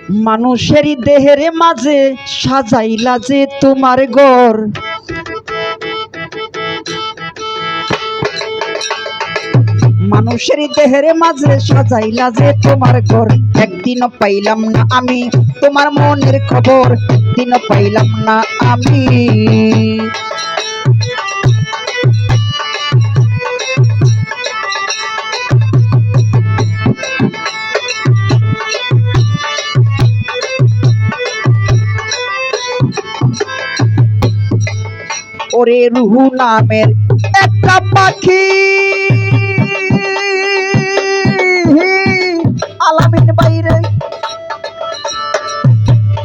মানুষেরই দেহের মাঝে সাজাইলা যে তোমার ঘর, মানুষেরই দেহের মাঝে সাজাইলা যে তোমার ঘর। একদিনও পাইলাম না আমি তোমার মনের খবর, একদিনও পাইলাম না আমি। ওরে রুহু নামের একটা পাখি আলামিন বাইরে,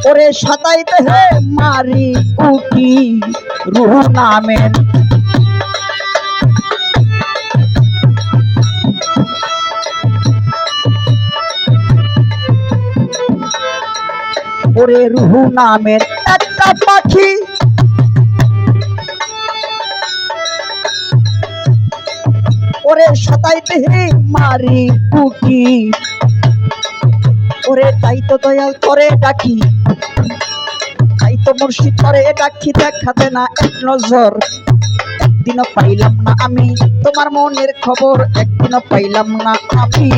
ওরে সাতাইতে হে মারি উঠি রুহু নামের। ওরে রুহু নামের একটা পাখি ওরে সতাইতে হে মারি উঠি, ওরে তাই তো দয়াল করে ডাকি, তাই তো মুর্শিদ করে ডাকি, দেখাতে না এক নজর। একদিনও পাইলাম না আমি তোমার মনের খবর, একদিনও পাইলাম না আমি।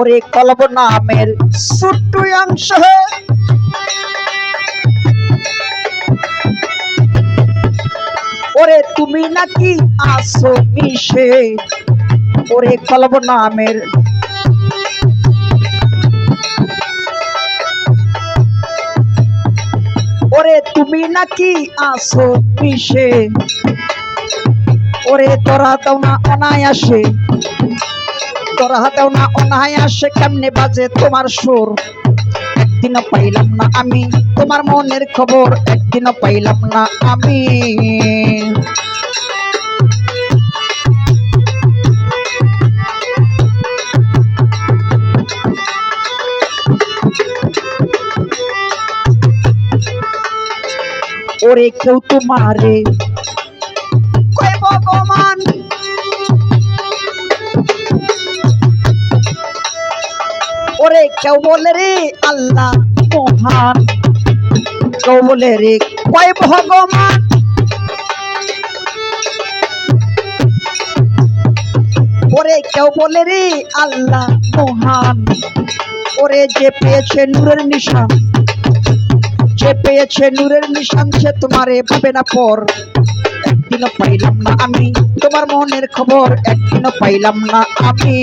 ওরে কলব নামের ছোট্ট অংশ, ওরে তুমি নাকি আসো মিশে, ওরে কলব নামের। ওরে তুমি নাকি আসো মিশে, ওরে তোরা দাও না অনায়াসে, তোরা হাতেও না অনায়াসে কেমনে বাজে তোমার সুর। একদিনও পাইলাম না আমি তোমার মনের খবর, একদিনও পাইলাম না আমি। ওরে কেউ তোমারে কয় ভগবান, ওরে কেউ বলে রে আল্লাহ মহান, কেউ বলে রে কয় ভগবান। ওরে কেউ বলে রে আল্লাহ মহান, ওরে যে পেয়েছে নূরের নিশান, যে পেয়েছে নূরের নিশান সে তোমারে ভাবে না পর। একদিনও পাইলাম না আমি তোমার মনের খবর, একদিনও পাইলাম না আমি।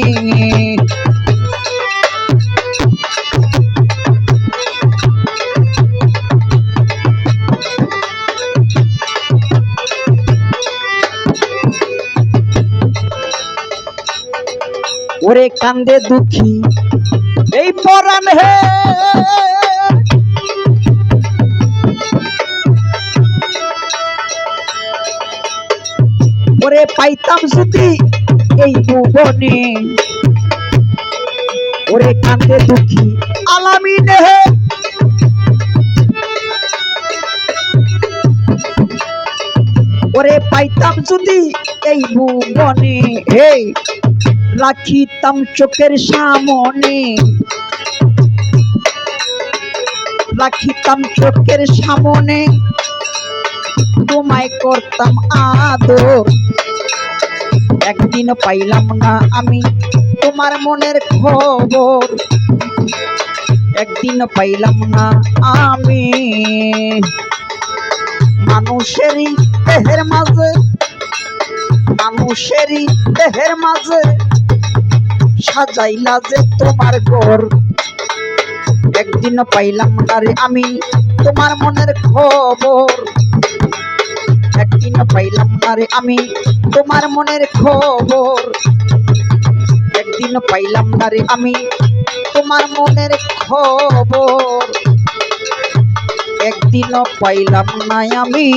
ওরে কান্দে দুঃখী এই পরাণ হে, ওরে পাইতাম যদি এই ভুবনে, ওরে কান্দে দুঃখী আলামিন হে। ওরে পাইতাম যদি এই ভুবনে, হে রাখিতাম চোখের সামনে, রাখিতাম চোখের সামনে, তোমায় করতাম আদর। একদিনও পাইলাম না আমি তোমার মনের খবর, একদিনও পাইলাম না আমি। মানুষেরই দেহের মাঝে, মানুষেরই দেহের মাঝে সাজাইলা যে তোমার ঘর। একদিনও পাইলাম না রে আমি তোমার মনের খবর, একদিনও পাইলাম না রে আমি তোমার মনের খবর, একদিনও পাইলাম না রে আমি তোমার মনের খবর, একদিনও পাইলাম না আমি।